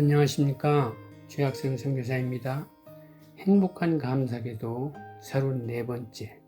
안녕하십니까. 최학생 선교사입니다. 행복한 감사기도 34번째.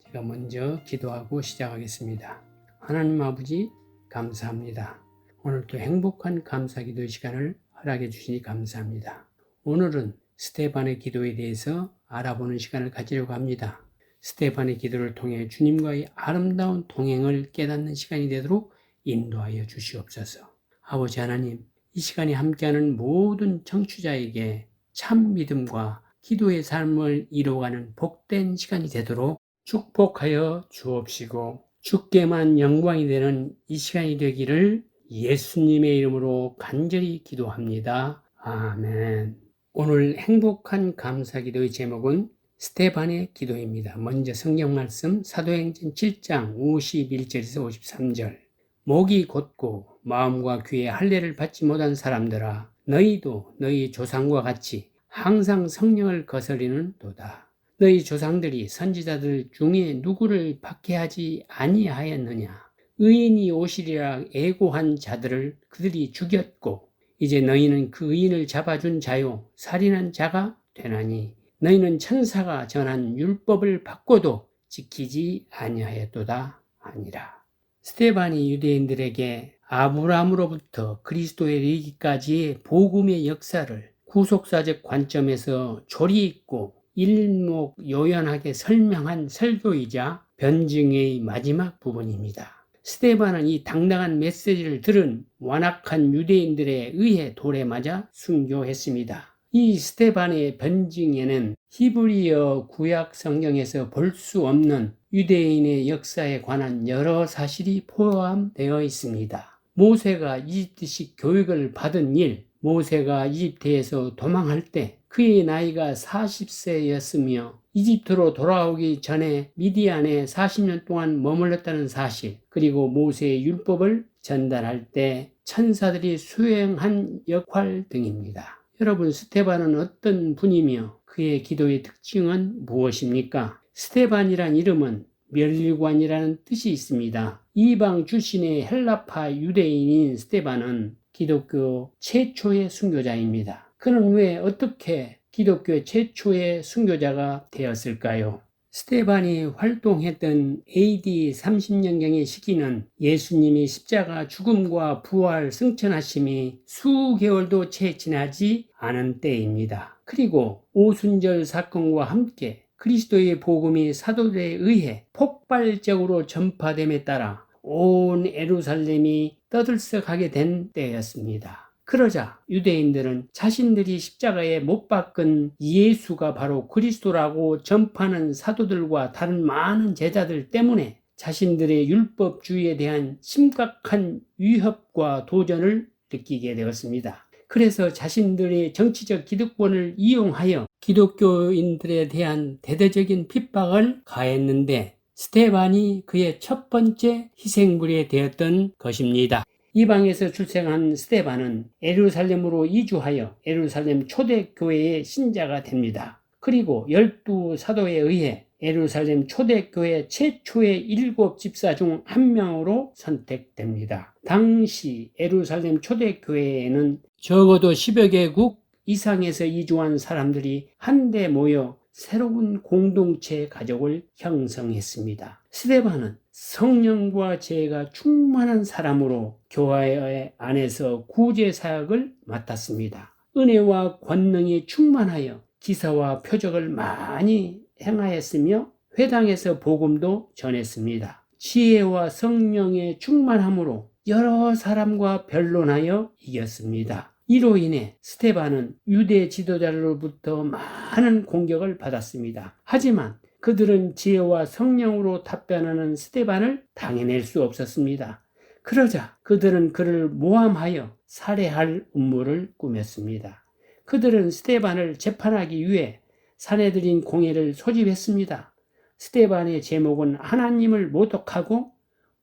제가 먼저 기도하고 시작하겠습니다. 하나님 아버지 감사합니다. 오늘도 행복한 감사기도 시간을 허락해 주시니 감사합니다. 오늘은 스데반의 기도에 대해서 알아보는 시간을 가지려고 합니다. 스데반의 기도를 통해 주님과의 아름다운 동행을 깨닫는 시간이 되도록 인도하여 주시옵소서. 아버지 하나님, 이 시간에 함께하는 모든 청취자에게 참 믿음과 기도의 삶을 이루어가는 복된 시간이 되도록 축복하여 주옵시고 주께만 영광이 되는 이 시간이 되기를 예수님의 이름으로 간절히 기도합니다. 아멘. 오늘 행복한 감사기도의 제목은 스데반의 기도입니다. 먼저 성경 말씀 사도행전 7장 51절에서 53절. 목이 곧고 마음과 귀에 할례를 받지 못한 사람들아, 너희도 너희 조상과 같이 항상 성령을 거스리는 도다. 너희 조상들이 선지자들 중에 누구를 박해하지 아니하였느냐? 의인이 오시리라 애고한 자들을 그들이 죽였고, 이제 너희는 그 의인을 잡아준 자요 살인한 자가 되나니, 너희는 천사가 전한 율법을 받고도 지키지 아니하였도다 하니라. 스데반이 유대인들에게 아브라함으로부터 그리스도에 이르기까지의 복음의 역사를 구속사적 관점에서 조리 있고 일목요연하게 설명한 설교이자 변증의 마지막 부분입니다. 스데반은 이 당당한 메시지를 들은 완악한 유대인들에 의해 돌에 맞아 순교했습니다. 이 스데반의 변증에는 히브리어 구약 성경에서 볼 수 없는 유대인의 역사에 관한 여러 사실이 포함되어 있습니다. 모세가 이집트식 교육을 받은 일, 모세가 이집트에서 도망할 때 그의 나이가 40세였으며 이집트로 돌아오기 전에 미디안에 40년 동안 머물렀다는 사실, 그리고 모세의 율법을 전달할 때 천사들이 수행한 역할 등입니다. 여러분, 스데반은 어떤 분이며 그의 기도의 특징은 무엇입니까? 스데반이란 이름은 멸관이라는 뜻이 있습니다. 이방 출신의 헬라파 유대인인 스데반은 기독교 최초의 순교자입니다. 그는 왜 어떻게 기독교 최초의 순교자가 되었을까요? 스데반이 활동했던 AD 30년경의 시기는 예수님이 십자가 죽음과 부활 승천하심이 수개월도 채 지나지 않은 때입니다. 그리고 오순절 사건과 함께 그리스도의 복음이 사도들에 의해 폭발적으로 전파됨에 따라 온 예루살렘이 떠들썩하게 된 때였습니다. 그러자 유대인들은 자신들이 십자가에 못 박은 예수가 바로 그리스도라고 전파하는 사도들과 다른 많은 제자들 때문에 자신들의 율법주의에 대한 심각한 위협과 도전을 느끼게 되었습니다. 그래서 자신들의 정치적 기득권을 이용하여 기독교인들에 대한 대대적인 핍박을 가했는데 스데반이 그의 첫 번째 희생물이 되었던 것입니다. 이방에서 출생한 스데반은 예루살렘으로 이주하여 예루살렘 초대교회의 신자가 됩니다. 그리고 12사도에 의해 예루살렘 초대교회 최초의 7집사 중 한 명으로 선택됩니다. 당시 예루살렘 초대교회에는 적어도 10여 개국 이상에서 이주한 사람들이 한데 모여 새로운 공동체 가족을 형성했습니다. 스데반은 성령과 지혜가 충만한 사람으로 교회 안에서 구제 사역을 맡았습니다. 은혜와 권능이 충만하여 기사와 표적을 많이 행하였으며 회당에서 복음도 전했습니다. 지혜와 성령의 충만함으로 여러 사람과 변론하여 이겼습니다. 이로 인해 스데반은 유대 지도자로부터 많은 공격을 받았습니다. 하지만 그들은 지혜와 성령으로 답변하는 스데반을 당해낼 수 없었습니다. 그러자 그들은 그를 모함하여 살해할 음모를 꾸몄습니다. 그들은 스데반을 재판하기 위해 사내들인 공회를 소집했습니다. 스데반의 제목은 하나님을 모독하고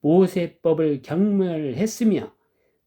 모세법을 경멸했으며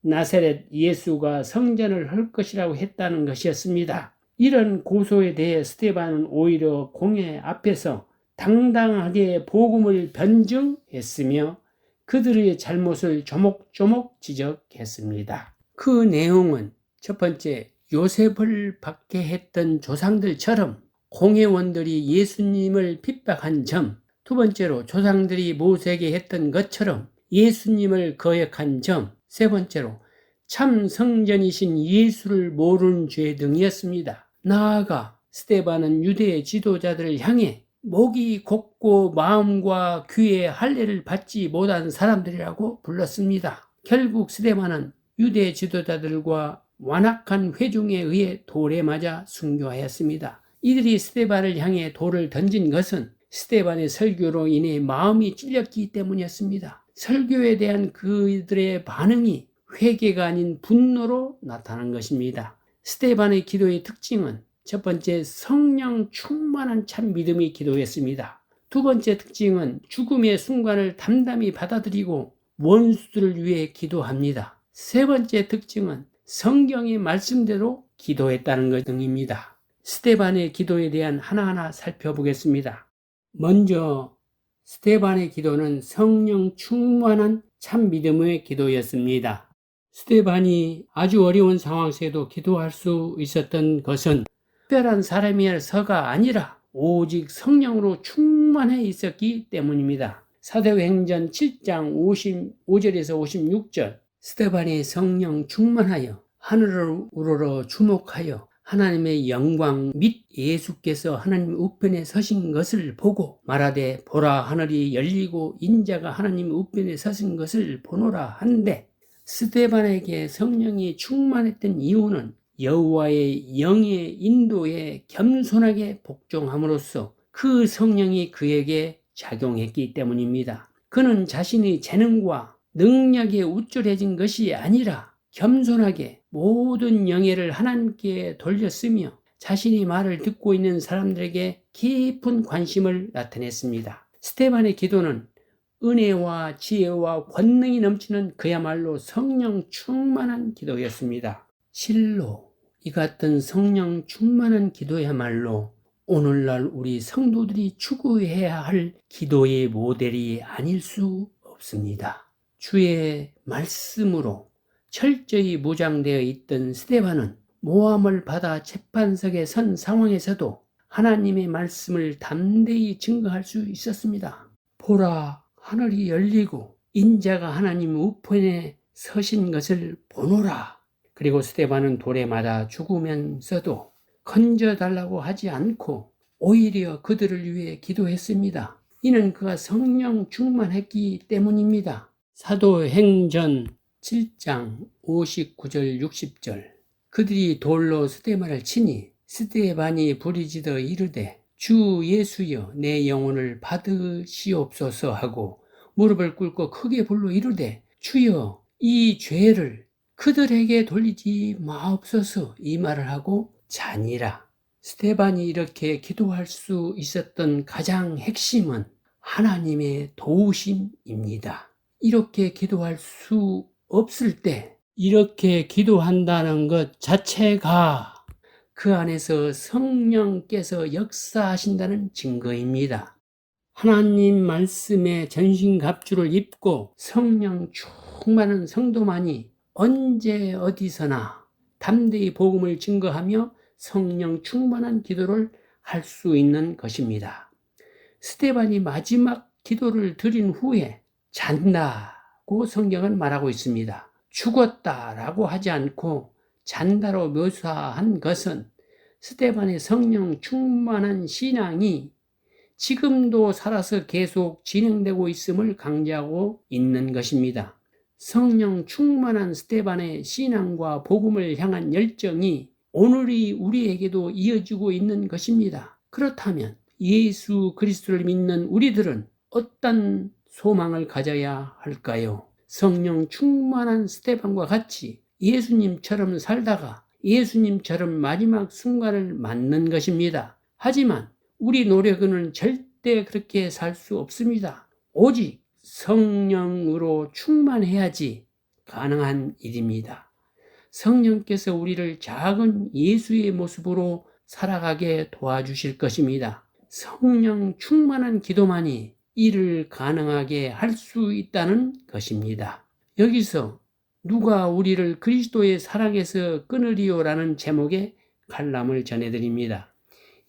나사렛 예수가 성전을 헐 것이라고 했다는 것이었습니다. 이런 고소에 대해 스데반은 오히려 공회 앞에서 당당하게 복음을 변증했으며 그들의 잘못을 조목조목 지적했습니다. 그 내용은 첫 번째, 요셉을 박해했던 조상들처럼 공회원들이 예수님을 핍박한 점, 두 번째로 조상들이 모세에게 했던 것처럼 예수님을 거역한 점, 세 번째로 참 성전이신 예수를 모르는 죄 등이었습니다. 나아가 스데반은 유대 지도자들을 향해 목이 곱고 마음과 귀에 할례를 받지 못한 사람들이라고 불렀습니다. 결국 스데반은 유대 지도자들과 완악한 회중에 의해 돌에 맞아 순교하였습니다. 이들이 스데반을 향해 돌을 던진 것은 스데반의 설교로 인해 마음이 찔렸기 때문이었습니다. 설교에 대한 그들의 반응이 회개가 아닌 분노로 나타난 것입니다. 스데반의 기도의 특징은 첫 번째, 성령 충만한 참 믿음의 기도였습니다. 두 번째 특징은 죽음의 순간을 담담히 받아들이고 원수들을 위해 기도합니다. 세 번째 특징은 성경의 말씀대로 기도했다는 것 등입니다. 스데반의 기도에 대한 하나하나 살펴보겠습니다. 먼저 스데반의 기도는 성령 충만한 참 믿음의 기도였습니다. 스데반이 아주 어려운 상황 속에도 기도할 수 있었던 것은 특별한 사람이어서가 아니라 오직 성령으로 충만해 있었기 때문입니다. 사도행전 7장 55절에서 56절, 스데반이 성령 충만하여 하늘을 우러러 주목하여 하나님의 영광 및 예수께서 하나님 우편에 서신 것을 보고 말하되 보라 하늘이 열리고 인자가 하나님 우편에 서신 것을 보노라 한데, 스데반에게 성령이 충만했던 이유는 여호와의 영의 인도에 겸손하게 복종함으로써 그 성령이 그에게 작용했기 때문입니다. 그는 자신의 재능과 능력에 우쭐해진 것이 아니라 겸손하게 모든 영예를 하나님께 돌렸으며 자신이 말을 듣고 있는 사람들에게 깊은 관심을 나타냈습니다. 스데반의 기도는 은혜와 지혜와 권능이 넘치는 그야말로 성령 충만한 기도였습니다. 실로 이 같은 성령 충만한 기도야말로 오늘날 우리 성도들이 추구해야 할 기도의 모델이 아닐 수 없습니다. 주의 말씀으로 철저히 무장되어 있던 스데반은 모함을 받아 재판석에 선 상황에서도 하나님의 말씀을 담대히 증거할 수 있었습니다. 보라, 하늘이 열리고 인자가 하나님 우편에 서신 것을 보노라. 그리고 스데반은 돌에 맞아 죽으면서도 건져달라고 하지 않고 오히려 그들을 위해 기도했습니다. 이는 그가 성령 충만했기 때문입니다. 사도행전 7장 59절 60절, 그들이 돌로 스데반을 치니 스데반이 부르짖어 이르되 주 예수여 내 영혼을 받으시옵소서 하고 무릎을 꿇고 크게 불러 이르되 주여 이 죄를 그들에게 돌리지 마옵소서, 이 말을 하고 자니라. 스데반이 이렇게 기도할 수 있었던 가장 핵심은 하나님의 도우심입니다. 이렇게 기도할 수 없을 때 이렇게 기도한다는 것 자체가 그 안에서 성령께서 역사하신다는 증거입니다. 하나님 말씀에 전신갑주를 입고 성령 충만한 성도만이 언제 어디서나 담대히 복음을 증거하며 성령 충만한 기도를 할 수 있는 것입니다. 스데반이 마지막 기도를 드린 후에 잔다고 성경은 말하고 있습니다. 죽었다라고 하지 않고 잔다로 묘사한 것은 스데반의 성령 충만한 신앙이 지금도 살아서 계속 진행되고 있음을 강조하고 있는 것입니다. 성령 충만한 스데반의 신앙과 복음을 향한 열정이 오늘이 우리에게도 이어지고 있는 것입니다. 그렇다면 예수 그리스도를 믿는 우리들은 어떤 소망을 가져야 할까요? 성령 충만한 스데반과 같이 예수님처럼 살다가 예수님처럼 마지막 순간을 맞는 것입니다. 하지만 우리 노력은 절대 절대 그렇게 살 수 없습니다. 오직 성령으로 충만해야지 가능한 일입니다. 성령께서 우리를 작은 예수의 모습으로 살아가게 도와주실 것입니다. 성령 충만한 기도만이 이를 가능하게 할 수 있다는 것입니다. 여기서 누가 우리를 그리스도의 사랑에서 끊으리요라는 제목의 칼럼을 전해드립니다.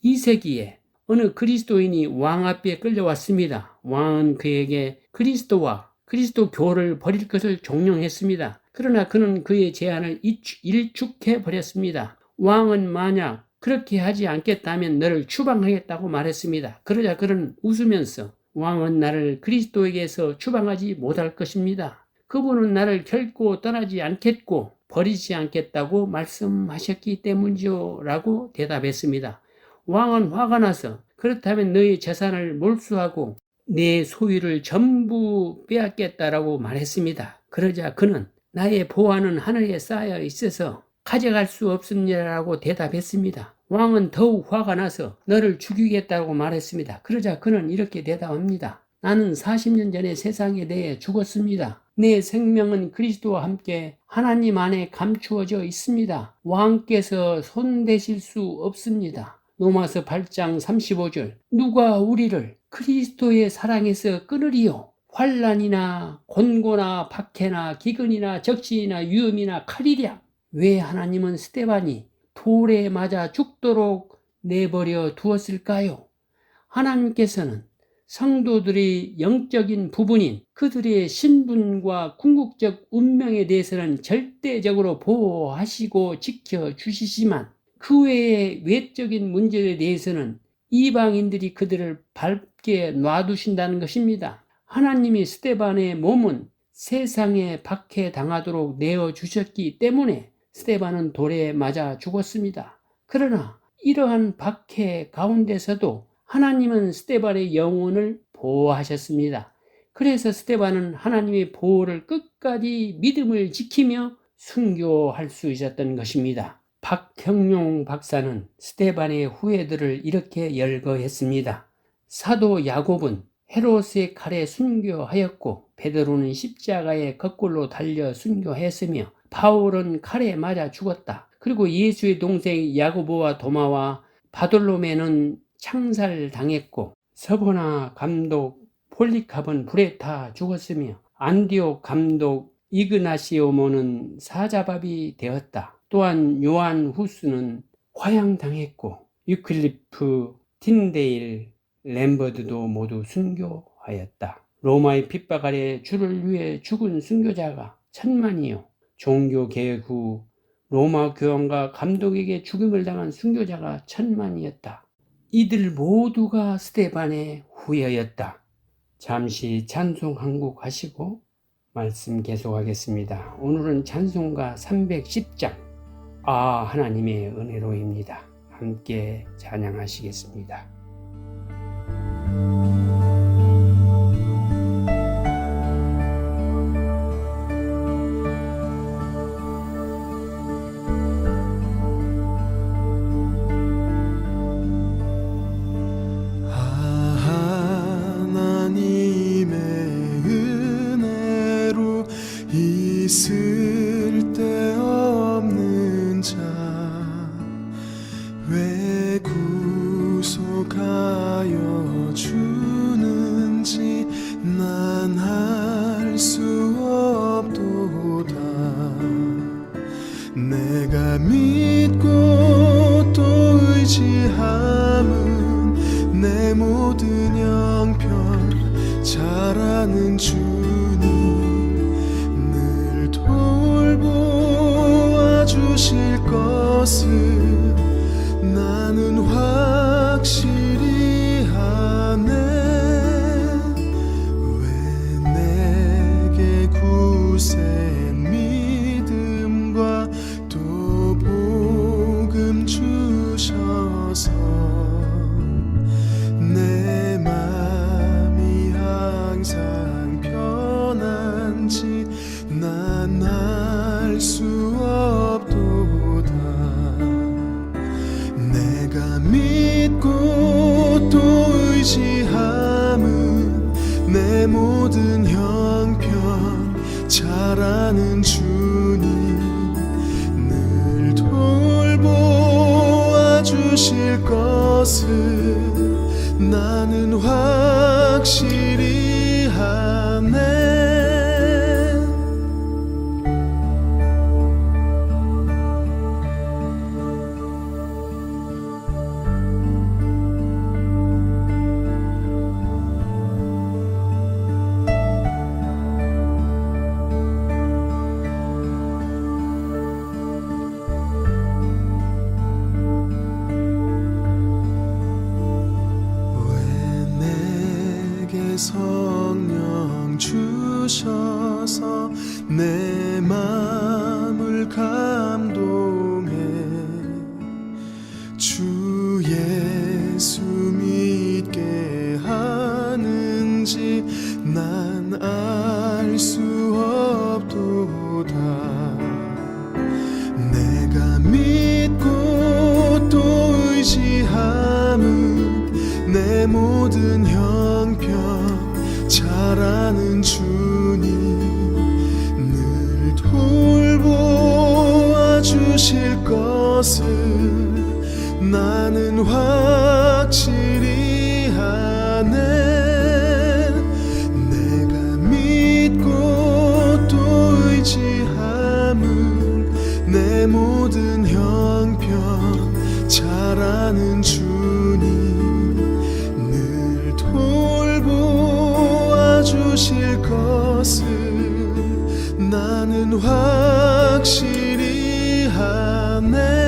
이 세기에 어느 그리스도인이 왕 앞에 끌려왔습니다. 왕은 그에게 그리스도와 그리스도교를 버릴 것을 종용했습니다. 그러나 그는 그의 제안을 일축해 버렸습니다. 왕은 만약 그렇게 하지 않겠다면 너를 추방하겠다고 말했습니다. 그러자 그는 웃으면서 왕은 나를 그리스도에게서 추방하지 못할 것입니다. 그분은 나를 결코 떠나지 않겠고 버리지 않겠다고 말씀하셨기 때문이죠 라고 대답했습니다. 왕은 화가 나서 그렇다면 너의 재산을 몰수하고 내 소유를 전부 빼앗겠다라고 말했습니다. 그러자 그는 나의 보화는 하늘에 쌓여 있어서 가져갈 수 없습니다라고 대답했습니다. 왕은 더욱 화가 나서 너를 죽이겠다고 말했습니다. 그러자 그는 이렇게 대답합니다. 나는 40년 전에 세상에 대해 죽었습니다. 내 생명은 그리스도와 함께 하나님 안에 감추어져 있습니다. 왕께서 손대실 수 없습니다. 로마서 8장 35절 누가 우리를 그리스도의 사랑에서 끊으리요? 환난이나 곤고나 박해나 기근이나 적신이나 위험이나 칼이랴. 왜 하나님은 스데반이 돌에 맞아 죽도록 내버려 두었을까요? 하나님께서는 성도들의 영적인 부분인 그들의 신분과 궁극적 운명에 대해서는 절대적으로 보호하시고 지켜주시지만 그 외의 외적인 문제에 대해서는 이방인들이 그들을 밟게 놔두신다는 것입니다. 하나님이 스데반의 몸은 세상에 박해당하도록 내어주셨기 때문에 스데반은 돌에 맞아 죽었습니다. 그러나 이러한 박해 가운데서도 하나님은 스데반의 영혼을 보호하셨습니다. 그래서 스데반은 하나님의 보호를 끝까지 믿음을 지키며 순교할 수 있었던 것입니다. 박형용 박사는 스데반의 후예들을 이렇게 열거했습니다. 사도 야곱은 헤롯의 칼에 순교하였고 베드로는 십자가에 거꾸로 달려 순교했으며 바울은 칼에 맞아 죽었다. 그리고 예수의 동생 야고보와 도마와 바돌로메는 창살당했고 서보나 감독 폴리캅은 불에 타 죽었으며 안디옥 감독 이그나시오모는 사자밥이 되었다. 또한 요한 후스는 화양당했고 유클리프, 틴데일, 램버드도 모두 순교하였다. 로마의 핍박 아래 주를 위해 죽은 순교자가 1000만이요. 종교개혁 후 로마 교황과 감독에게 죽임을 당한 순교자가 1000만이었다. 이들 모두가 스데반의 후예였다. 잠시 찬송 한 곡 하시고 말씀 계속하겠습니다. 오늘은 찬송가 310장 하나님의 은혜로입니다. 함께 찬양하시겠습니다. 있을 데 없는 자 왜 구속하여 주는지 난 알 수 없도다. 내가 믿고 또 의지함은 내 모든 형편 잘 아는 주님 주실 것을 나는 확실히 아네. 왜 내게 굳센 믿음과 또 복음 주셔서 내 맘이 항상 편한지 난 알 수 없도다. 내 모든 형편 잘 아는 주님 늘 돌보아 주실 것을 나는 확실히 하네. 성령 주셔서 내 마음을 감동해 주 예수 믿게 하는지 난 알 수 없도다. 내가 믿고 또 의지함은 내 모든 형편 잘 아는 주님 늘 돌보아 주실 것을 나는 확실히 하네. 내가 믿고 또 의지함은 내 모든 형편 잘 아는 주님 늘 돌보아 주실 것을 나는 확실히 하네.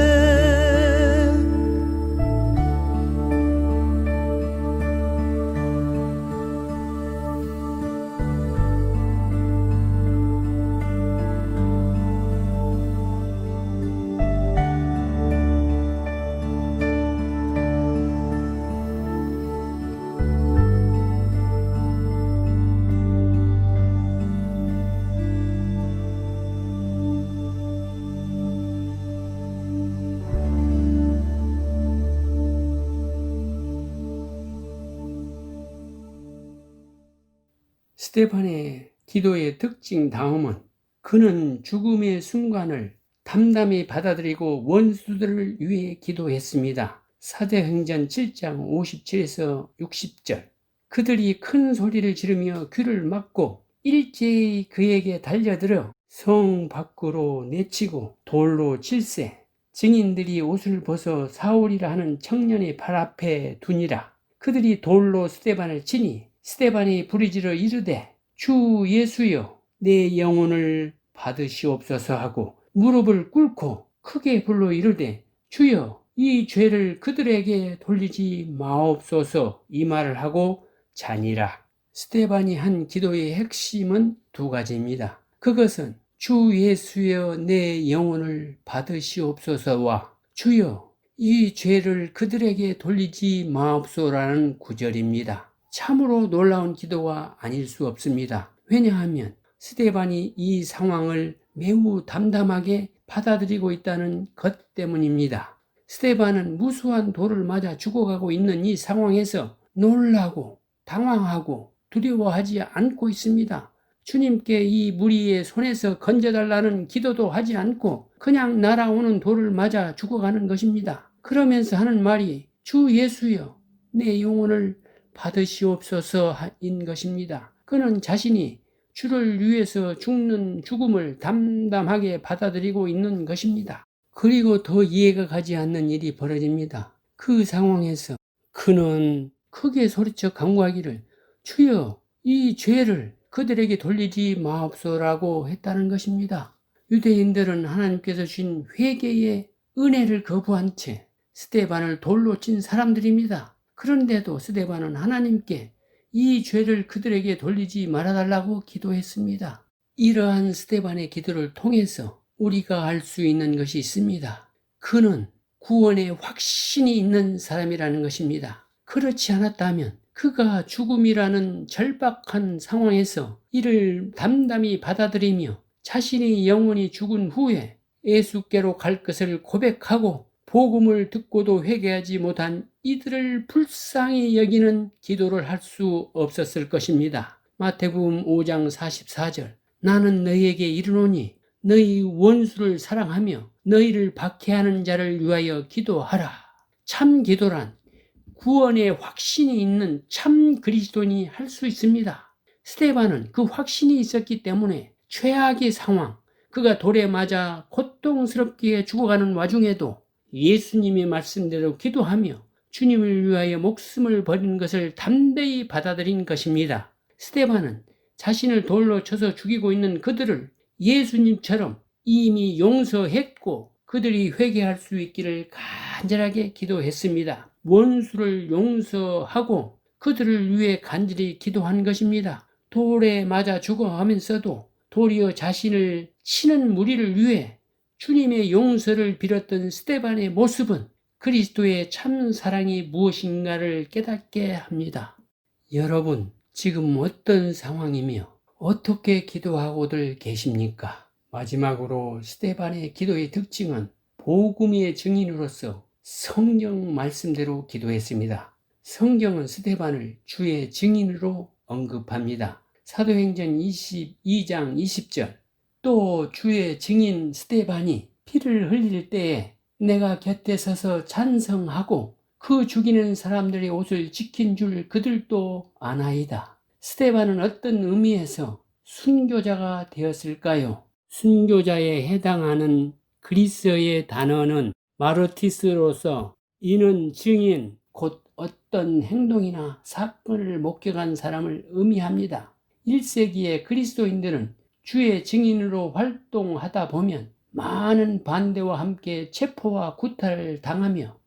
스데반의 기도의 특징 다음은 그는 죽음의 순간을 담담히 받아들이고 원수들을 위해 기도했습니다. 사도행전 7장 57에서 60절. 그들이 큰 소리를 지르며 귀를 막고 일제히 그에게 달려들어 성 밖으로 내치고 돌로 칠세. 증인들이 옷을 벗어 사울이라 하는 청년의 발 앞에 두니라. 그들이 돌로 스데반을 치니 스데반이 부르짖어 이르되 주 예수여 내 영혼을 받으시옵소서 하고 무릎을 꿇고 크게 불러 이르되 주여 이 죄를 그들에게 돌리지 마옵소서 이 말을 하고 자니라. 스데반이 한 기도의 핵심은 두 가지입니다. 그것은 주 예수여 내 영혼을 받으시옵소서와 주여 이 죄를 그들에게 돌리지 마옵소서라는 구절입니다. 참으로 놀라운 기도가 아닐 수 없습니다. 왜냐하면 스데반이 이 상황을 매우 담담하게 받아들이고 있다는 것 때문입니다. 스데반은 무수한 돌을 맞아 죽어가고 있는 이 상황에서 놀라고 당황하고 두려워하지 않고 있습니다. 주님께 이 무리의 손에서 건져달라는 기도도 하지 않고 그냥 날아오는 돌을 맞아 죽어가는 것입니다. 그러면서 하는 말이 주 예수여 내 영혼을 받으시옵소서인 것입니다. 그는 자신이 주를 위해서 죽는 죽음을 담담하게 받아들이고 있는 것입니다. 그리고 더 이해가 가지 않는 일이 벌어집니다. 그 상황에서 그는 크게 소리쳐 간구하기를 주여 이 죄를 그들에게 돌리지 마옵소서라고 했다는 것입니다. 유대인들은 하나님께서 주신 회개의 은혜를 거부한 채 스데반을 돌로 친 사람들입니다. 그런데도 스데반은 하나님께 이 죄를 그들에게 돌리지 말아달라고 기도했습니다. 이러한 스데반의 기도를 통해서 우리가 알 수 있는 것이 있습니다. 그는 구원에 확신이 있는 사람이라는 것입니다. 그렇지 않았다면 그가 죽음이라는 절박한 상황에서 이를 담담히 받아들이며 자신의 영혼이 죽은 후에 예수께로 갈 것을 고백하고 복음을 듣고도 회개하지 못한 이들을 불쌍히 여기는 기도를 할 수 없었을 것입니다. 마태복음 5장 44절. 나는 너희에게 이르노니 너희 원수를 사랑하며 너희를 박해하는 자를 위하여 기도하라. 참 기도란 구원의 확신이 있는 참 그리스도인이 할 수 있습니다. 스데반은 그 확신이 있었기 때문에 최악의 상황, 그가 돌에 맞아 고통스럽게 죽어가는 와중에도 예수님의 말씀대로 기도하며 주님을 위하여 목숨을 버리는 것을 담대히 받아들인 것입니다. 스데반은 자신을 돌로 쳐서 죽이고 있는 그들을 예수님처럼 이미 용서했고 그들이 회개할 수 있기를 간절하게 기도했습니다. 원수를 용서하고 그들을 위해 간절히 기도한 것입니다. 돌에 맞아 죽어가면서도 도리어 자신을 치는 무리를 위해 주님의 용서를 빌었던 스데반의 모습은 그리스도의 참 사랑이 무엇인가를 깨닫게 합니다. 여러분, 지금 어떤 상황이며 어떻게 기도하고들 계십니까? 마지막으로 스데반의 기도의 특징은 복음의 증인으로서 성경 말씀대로 기도했습니다. 성경은 스데반을 주의 증인으로 언급합니다. 사도행전 22장 20절. 또 주의 증인 스데반이 피를 흘릴 때에 내가 곁에 서서 찬성하고 그 죽이는 사람들의 옷을 지킨 줄 그들도 아나이다. 스데반은 어떤 의미에서 순교자가 되었을까요? 순교자에 해당하는 그리스어의 단어는 마르티스로서, 이는 증인, 곧 어떤 행동이나 사건을 목격한 사람을 의미합니다. 1세기의 그리스도인들은 주의 증인으로 활동하다 보면 많은 반대와 함께 체포와 구타를 당하며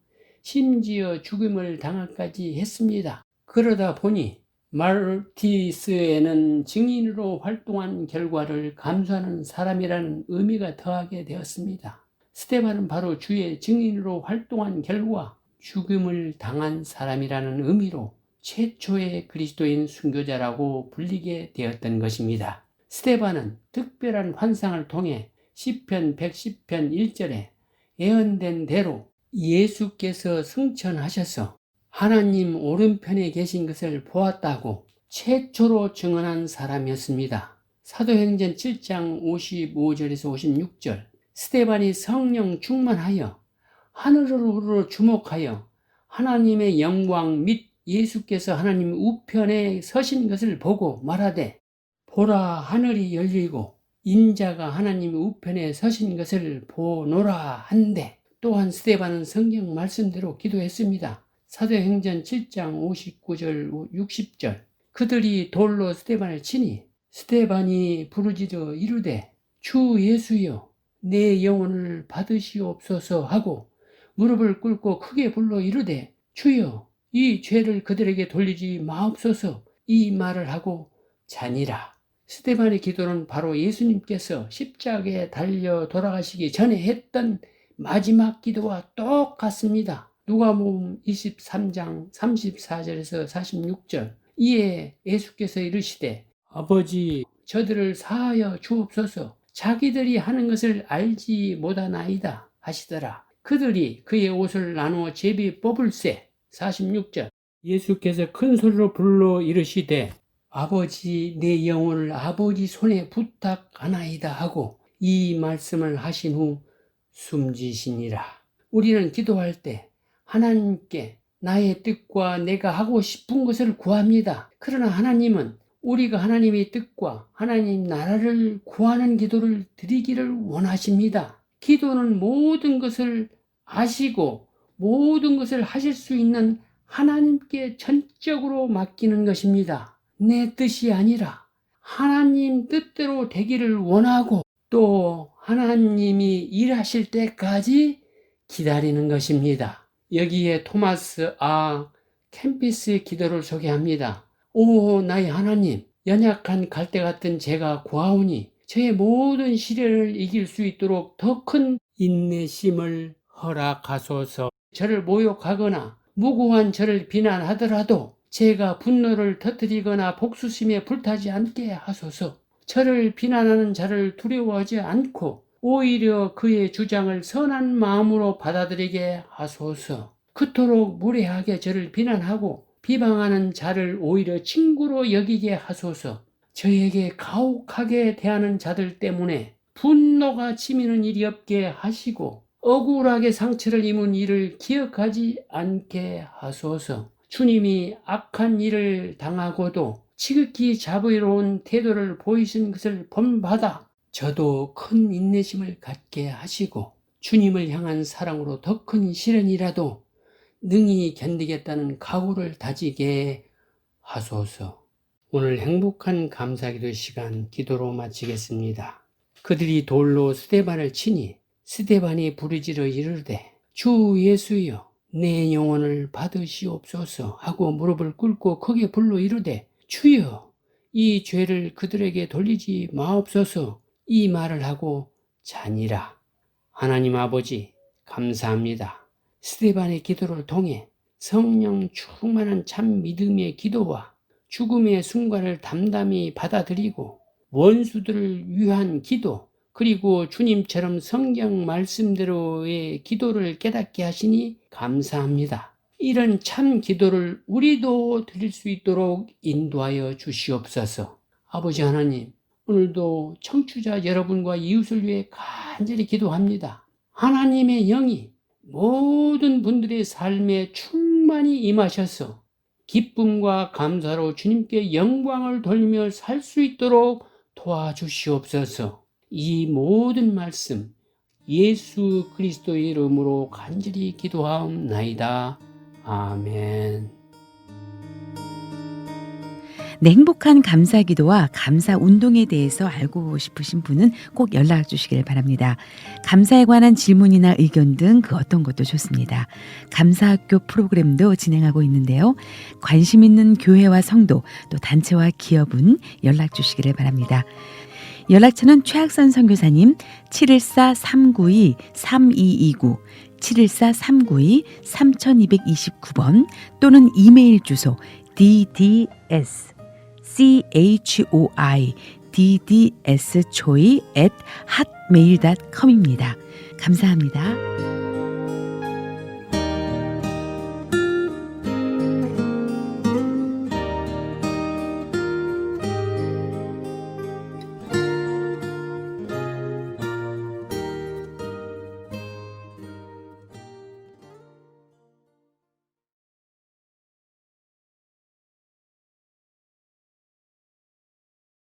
심지어 죽음을 당하기까지 했습니다. 그러다 보니 마르티스에는 증인으로 활동한 결과를 감수하는 사람이라는 의미가 더하게 되었습니다. 스데반은 바로 주의 증인으로 활동한 결과 죽음을 당한 사람이라는 의미로 최초의 그리스도인 순교자라고 불리게 되었던 것입니다. 스데반은 특별한 환상을 통해 시편 110편 1절에 예언된 대로 예수께서 승천하셔서 하나님 오른편에 계신 것을 보았다고 최초로 증언한 사람이었습니다. 사도행전 7장 55절에서 56절. 스데반이 성령 충만하여 하늘으로 주목하여 하나님의 영광 및 예수께서 하나님 우편에 서신 것을 보고 말하되, 보라, 하늘이 열리고 인자가 하나님 우편에 서신 것을 보노라 한데, 또한 스데반은 성경 말씀대로 기도했습니다. 사도행전 7장 59절 60절. 그들이 돌로 스데반을 치니 스데반이 부르짖어 이르되, 주 예수여 내 영혼을 받으시옵소서 하고 무릎을 꿇고 크게 불러 이르되, 주여 이 죄를 그들에게 돌리지 마옵소서. 이 말을 하고 자니라. 스데반의 기도는 바로 예수님께서 십자가에 달려 돌아가시기 전에 했던 마지막 기도와 똑같습니다. 누가복음 23장 34절에서 46절. 이에 예수께서 이르시되, 아버지 저들을 사하여 주옵소서. 자기들이 하는 것을 알지 못하나이다 하시더라. 그들이 그의 옷을 나누어 제비 뽑을세. 46절. 예수께서 큰 소리로 불러 이르시되, 아버지 내 영혼을 아버지 손에 부탁하나이다 하고 이 말씀을 하신 후 숨지시니라. 우리는 기도할 때 하나님께 나의 뜻과 내가 하고 싶은 것을 구합니다. 그러나 하나님은 우리가 하나님의 뜻과 하나님 나라를 구하는 기도를 드리기를 원하십니다. 기도는 모든 것을 아시고 모든 것을 하실 수 있는 하나님께 전적으로 맡기는 것입니다. 내 뜻이 아니라 하나님 뜻대로 되기를 원하고 또 하나님이 일하실 때까지 기다리는 것입니다. 여기에 토마스 캠피스의 기도를 소개합니다. 오 나의 하나님, 연약한 갈대 같은 제가 구하오니 저의 모든 시련을 이길 수 있도록 더 큰 인내심을 허락하소서. 저를 모욕하거나 무고한 저를 비난하더라도 제가 분노를 터뜨리거나 복수심에 불타지 않게 하소서. 저를 비난하는 자를 두려워하지 않고 오히려 그의 주장을 선한 마음으로 받아들이게 하소서. 그토록 무례하게 저를 비난하고 비방하는 자를 오히려 친구로 여기게 하소서. 저에게 가혹하게 대하는 자들 때문에 분노가 치미는 일이 없게 하시고 억울하게 상처를 입은 일을 기억하지 않게 하소서. 주님이 악한 일을 당하고도 지극히 자비로운 태도를 보이신 것을 본받아 저도 큰 인내심을 갖게 하시고 주님을 향한 사랑으로 더 큰 시련이라도 능히 견디겠다는 각오를 다지게 하소서. 오늘 행복한 감사기도 시간 기도로 마치겠습니다. 그들이 돌로 스데반을 치니 스데반이 부르짖어 이르되 주 예수여 내 영혼을 받으시옵소서 하고 무릎을 꿇고 크게 불러 이르되 주여 이 죄를 그들에게 돌리지 마옵소서. 이 말을 하고 자니라. 하나님 아버지 감사합니다. 스데반의 기도를 통해 성령 충만한 참 믿음의 기도와 죽음의 순간을 담담히 받아들이고 원수들을 위한 기도, 그리고 주님처럼 성경 말씀대로의 기도를 깨닫게 하시니 감사합니다. 이런 참 기도를 우리도 드릴 수 있도록 인도하여 주시옵소서. 아버지 하나님, 오늘도 청취자 여러분과 이웃을 위해 간절히 기도합니다. 하나님의 영이 모든 분들의 삶에 충만히 임하셔서 기쁨과 감사로 주님께 영광을 돌리며 살 수 있도록 도와주시옵소서. 이 모든 말씀 예수 그리스도의 이름으로 간절히 기도하옵나이다. 아멘. 네, 행복한 감사기도와 감사운동에 대해서 알고 싶으신 분은 꼭 연락 주시길 바랍니다. 감사에 관한 질문이나 의견 등 그 어떤 것도 좋습니다. 감사학교 프로그램도 진행하고 있는데요. 관심 있는 교회와 성도, 또 단체와 기업은 연락 주시기를 바랍니다. 연락처는 최학선 선교사님 714-392-3229 714-392-3229번 또는 이메일 주소 ddschoi@hotmail.com입니다. 감사합니다.